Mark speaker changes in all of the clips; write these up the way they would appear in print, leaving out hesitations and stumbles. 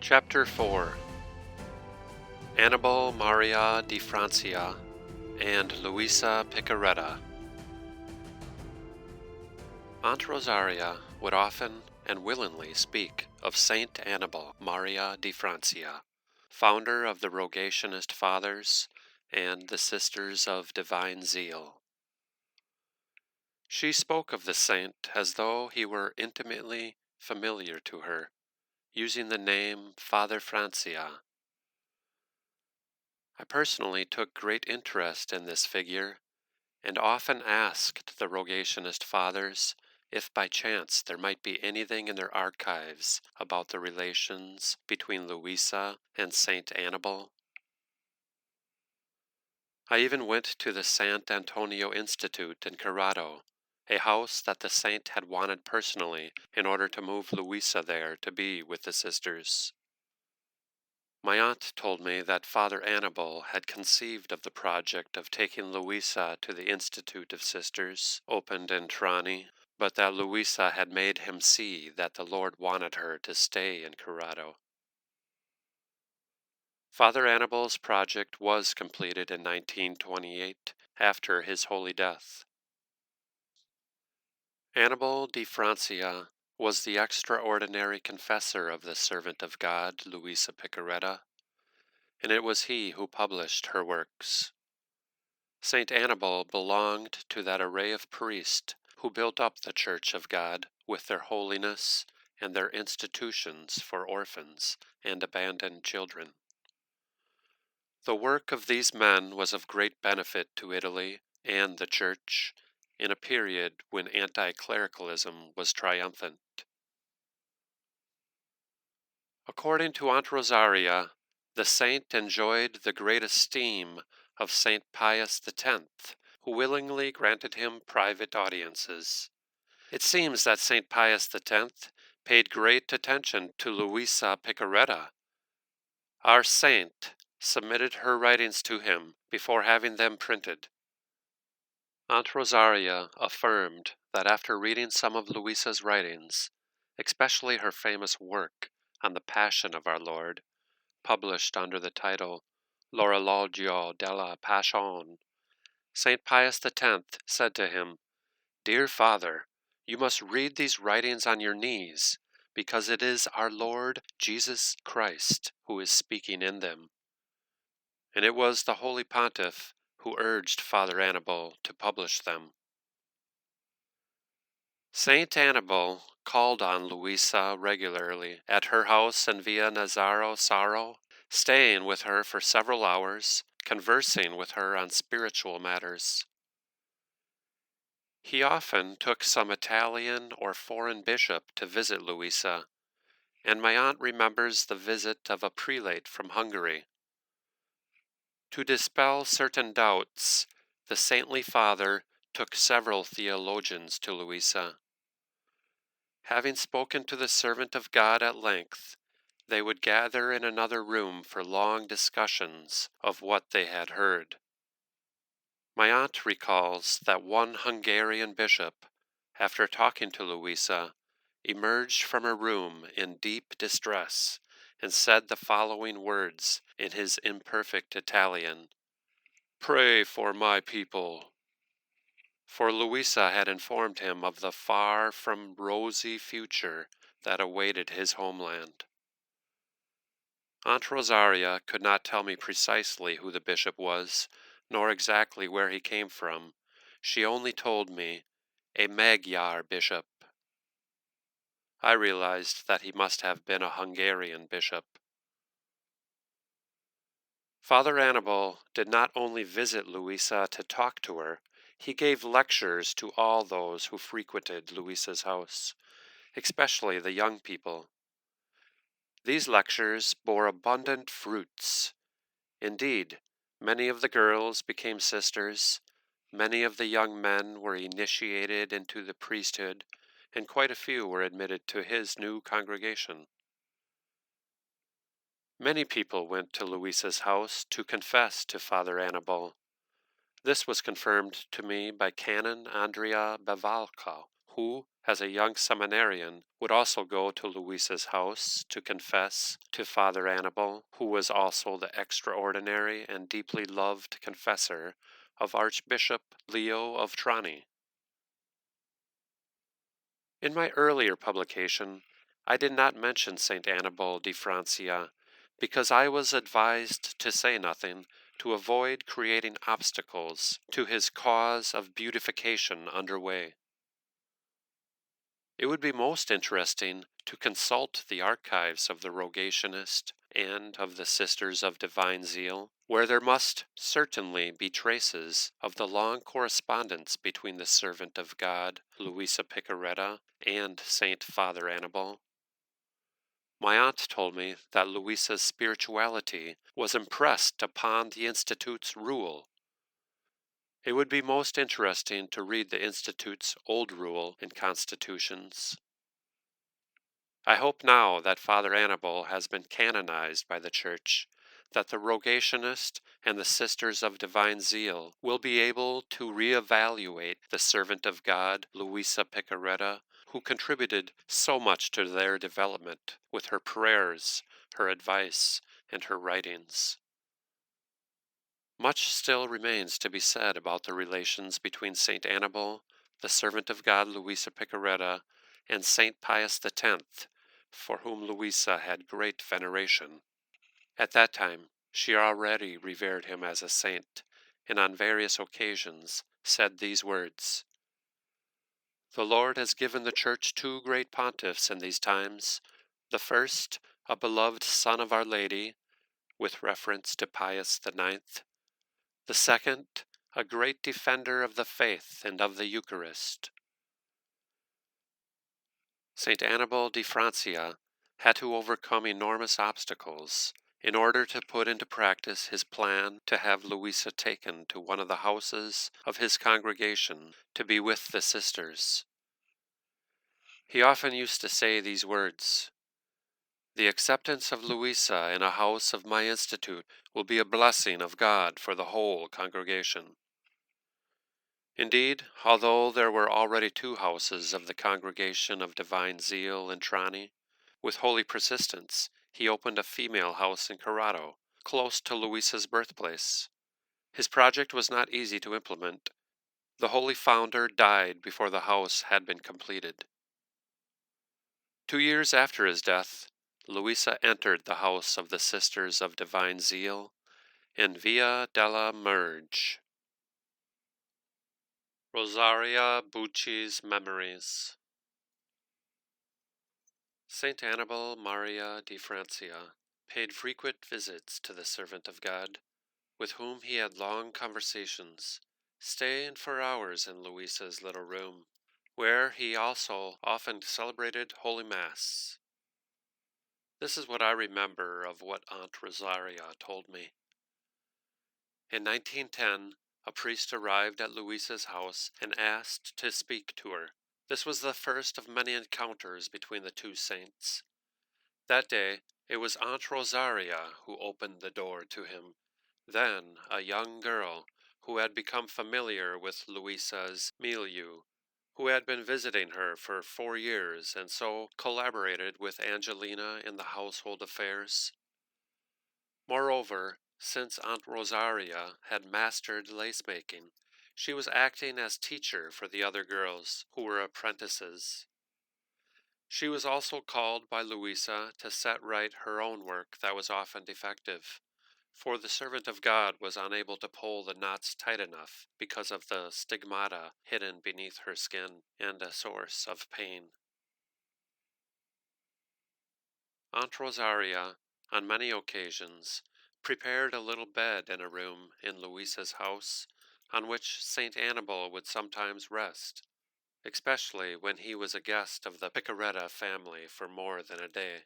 Speaker 1: Chapter 4. Annibale Maria Di Francia and Luisa Piccarreta. Aunt Rosaria would often and willingly speak of Saint Annibale Maria Di Francia, founder of the Rogationist Fathers and the Sisters of Divine Zeal. She spoke of the saint as though he were intimately familiar to her, using the name Father Francia. I personally took great interest in this figure, and often asked the Rogationist Fathers if by chance there might be anything in their archives about the relations between Luisa and Saint Annibale. I even went to the San Antonio Institute in Corato, a house that the saint had wanted personally in order to move Luisa there to be with the sisters. My aunt told me that Father Annibale had conceived of the project of taking Luisa to the Institute of Sisters, opened in Trani, but that Luisa had made him see that the Lord wanted her to stay in Corato. Father Annibale's project was completed in 1928, after his holy death. Annibale Di Francia was the extraordinary confessor of the servant of God, Luisa Piccarreta, and it was he who published her works. Saint Annibale belonged to that array of priests who built up the Church of God with their holiness and their institutions for orphans and abandoned children. The work of these men was of great benefit to Italy and the Church in a period when anti-clericalism was triumphant. According to Aunt Rosaria, the saint enjoyed the great esteem of Saint Pius X, who willingly granted him private audiences. It seems that Saint Pius X paid great attention to Luisa Piccarreta. Our saint submitted her writings to him before having them printed. Aunt Rosaria affirmed that after reading some of Luisa's writings, especially her famous work on the Passion of our Lord, published under the title L'Orologio della Passione, St. Pius X said to him, "Dear Father, you must read these writings on your knees, because it is our Lord Jesus Christ who is speaking in them." And it was the Holy Pontiff who urged Father Annibale to publish them. Saint Annibale called on Luisa regularly at her house in Via Nazaro Saro, staying with her for several hours, conversing with her on spiritual matters. He often took some Italian or foreign bishop to visit Luisa, and my aunt remembers the visit of a prelate from Hungary. To dispel certain doubts, the saintly father took several theologians to Luisa. Having spoken to the servant of God at length, they would gather in another room for long discussions of what they had heard. My aunt recalls that one Hungarian bishop, after talking to Luisa, emerged from a room in deep distress and said the following words in his imperfect Italian: "Pray for my people." For Luisa had informed him of the far from rosy future that awaited his homeland. Aunt Rosaria could not tell me precisely who the bishop was, nor exactly where he came from. She only told me, a Magyar bishop. I realized that he must have been a Hungarian bishop. Father Annibale did not only visit Luisa to talk to her, he gave lectures to all those who frequented Luisa's house, especially the young people. These lectures bore abundant fruits. Indeed, many of the girls became sisters, many of the young men were initiated into the priesthood, and quite a few were admitted to his new congregation. Many people went to Luisa's house to confess to Father Annibale. This was confirmed to me by Canon Andrea Bevalca, who, as a young seminarian, would also go to Luisa's house to confess to Father Annibale, who was also the extraordinary and deeply loved confessor of Archbishop Leo of Trani. In my earlier publication, I did not mention Saint Annibale di Francia because I was advised to say nothing to avoid creating obstacles to his cause of beatification underway. It would be most interesting to consult the archives of the Rogationist and of the Sisters of Divine Zeal, where there must certainly be traces of the long correspondence between the servant of God, Luisa Piccarreta, and Saint Father Annibale. My aunt told me that Luisa's spirituality was impressed upon the Institute's rule. It would be most interesting to read the Institute's old rule and constitutions. I hope now that Father Annibale has been canonized by the Church, that the Rogationist and the Sisters of Divine Zeal will be able to reevaluate the servant of God, Luisa Piccarreta, who contributed so much to their development with her prayers, her advice, and her writings. Much still remains to be said about the relations between Saint Annibale, the servant of God Luisa Piccarreta, and Saint Pius X, for whom Luisa had great veneration. At that time, she already revered him as a saint, and on various occasions said these words: "The Lord has given the Church two great pontiffs in these times, the first, a beloved son of Our Lady, with reference to Pius IX, the second, a great defender of the faith and of the Eucharist." Saint Annibale di Francia had to overcome enormous obstacles in order to put into practice his plan to have Luisa taken to one of the houses of his congregation to be with the sisters. He often used to say these words: "The acceptance of Luisa in a house of my institute will be a blessing of God for the whole congregation." Indeed, although there were already two houses of the Congregation of Divine Zeal in Trani, with holy persistence, he opened a female house in Corato, close to Luisa's birthplace. His project was not easy to implement. The holy founder died before the house had been completed. 2 years after his death, Luisa entered the house of the Sisters of Divine Zeal in Via della Merge. Rosaria Bucci's Memories. Saint Annibale Maria Di Francia paid frequent visits to the servant of God, with whom he had long conversations, staying for hours in Luisa's little room, where he also often celebrated Holy Mass. This is what I remember of what Aunt Rosaria told me. In 1910, a priest arrived at Luisa's house and asked to speak to her. This was the first of many encounters between the two saints. That day, it was Aunt Rosaria who opened the door to him, then a young girl who had become familiar with Luisa's milieu, who had been visiting her for 4 years and so collaborated with Angelina in the household affairs. Moreover, since Aunt Rosaria had mastered lace-making, she was acting as teacher for the other girls, who were apprentices. She was also called by Luisa to set right her own work that was often defective, for the servant of God was unable to pull the knots tight enough because of the stigmata hidden beneath her skin and a source of pain. Aunt Rosaria, on many occasions, prepared a little bed in a room in Luisa's house, on which Saint Annibale would sometimes rest, especially when he was a guest of the Piccarreta family for more than a day.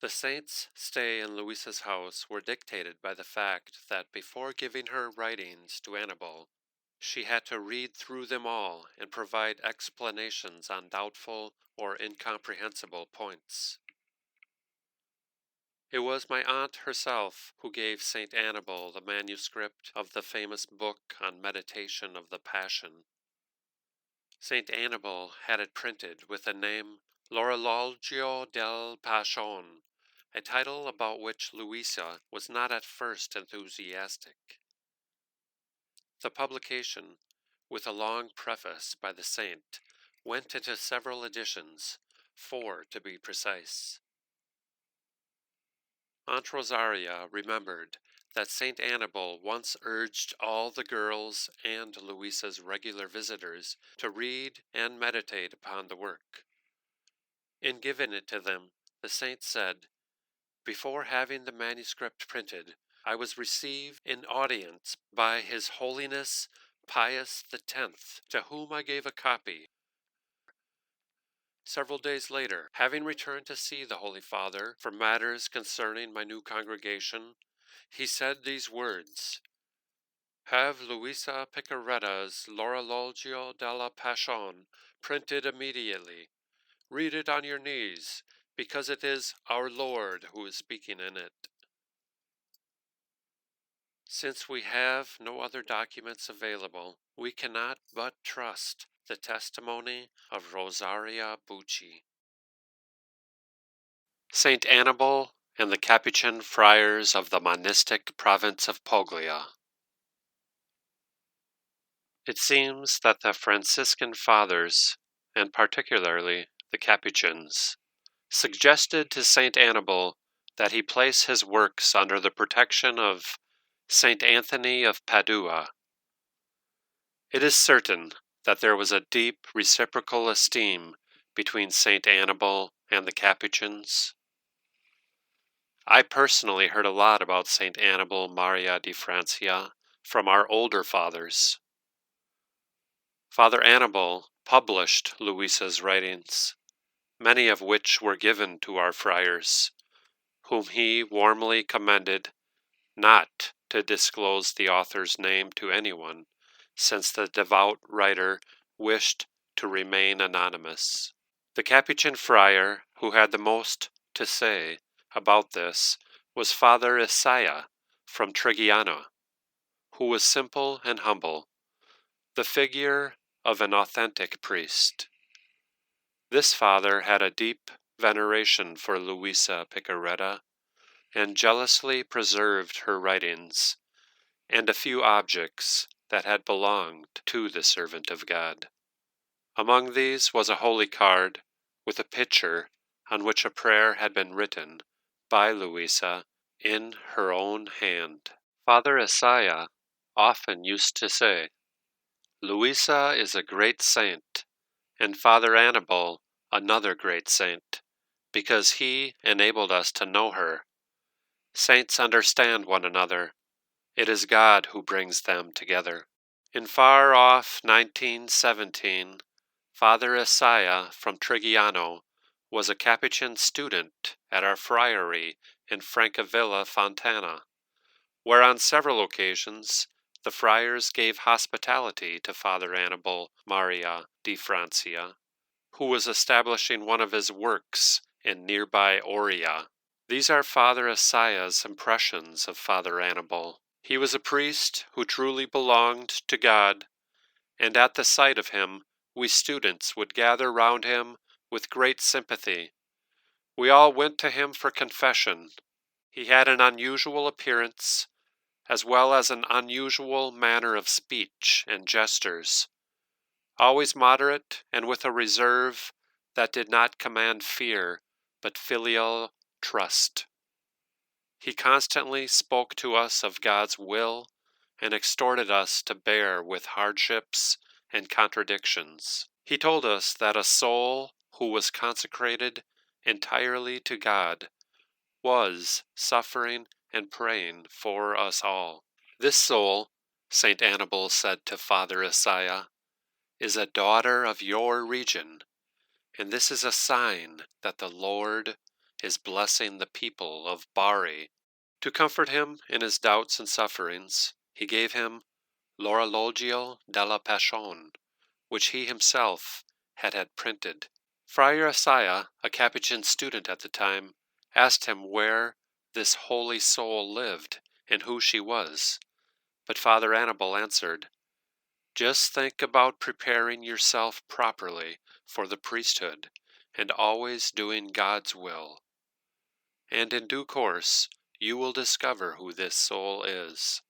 Speaker 1: The saint's stay in Luisa's house were dictated by the fact that before giving her writings to Annibale, she had to read through them all and provide explanations on doubtful or incomprehensible points. It was my aunt herself who gave Saint Annibale the manuscript of the famous book on meditation of the Passion. Saint Annibale had it printed with the name L'Orologio del Passion, a title about which Luisa was not at first enthusiastic. The publication, with a long preface by the saint, went into several editions, 4 to be precise. Aunt Rosaria remembered that Saint Annibale once urged all the girls and Luisa's regular visitors to read and meditate upon the work. In giving it to them, the saint said, "Before having the manuscript printed, I was received in audience by His Holiness Pius X, to whom I gave a copy. Several days later, having returned to see the Holy Father for matters concerning my new congregation, he said these words: 'Have Luisa Piccarreta's L'Orologio della Passion printed immediately. Read it on your knees, because it is our Lord who is speaking in it.' Since we have no other documents available, we cannot but trust the testimony of Rosaria Bucci." Saint Annibale and the Capuchin friars of the monistic province of Puglia. It seems that the Franciscan fathers, and particularly the Capuchins, suggested to Saint Annibale that he place his works under the protection of Saint Anthony of Padua. It is certain that there was a deep reciprocal esteem between Saint Annibale and the Capuchins. I personally heard a lot about Saint Annibale Maria Di Francia from our older fathers. Father Annibale published Luisa's writings, many of which were given to our friars, whom he warmly commended not to disclose the author's name to anyone, since the devout writer wished to remain anonymous. The Capuchin friar who had the most to say about this was Father Isaiah from Trigiano, who was simple and humble, the figure of an authentic priest. This father had a deep veneration for Luisa Piccarreta, and jealously preserved her writings, and a few objects that had belonged to the servant of God. Among these was a holy card with a picture on which a prayer had been written by Luisa in her own hand. Father Isaiah often used to say, "Luisa is a great saint, and Father Annibale another great saint, because he enabled us to know her. Saints understand one another. It is God who brings them together." In far-off 1917, Father Isaiah from Trigiano was a Capuchin student at our friary in Francavilla Fontana, where on several occasions the friars gave hospitality to Father Annibale Maria Di Francia, who was establishing one of his works in nearby Oria. These are Father Isaiah's impressions of Father Annibale. He was a priest who truly belonged to God, and at the sight of him we students would gather round him with great sympathy. We all went to him for confession. He had an unusual appearance, as well as an unusual manner of speech and gestures, always moderate and with a reserve that did not command fear, but filial trust. He constantly spoke to us of God's will and exhorted us to bear with hardships and contradictions. He told us that a soul who was consecrated entirely to God was suffering and praying for us all. This soul, Saint Annibale said to Father Isaiah, is a daughter of your region, and this is a sign that the Lord is blessing the people of Bari. To comfort him in his doubts and sufferings, he gave him L'Orologio della Passion, which he himself had printed. Friar Isaiah, a Capuchin student at the time, asked him where this holy soul lived and who she was, but Father Annibale answered, Just think about preparing yourself properly for the priesthood and always doing God's will. And in due course, you will discover who this soul is.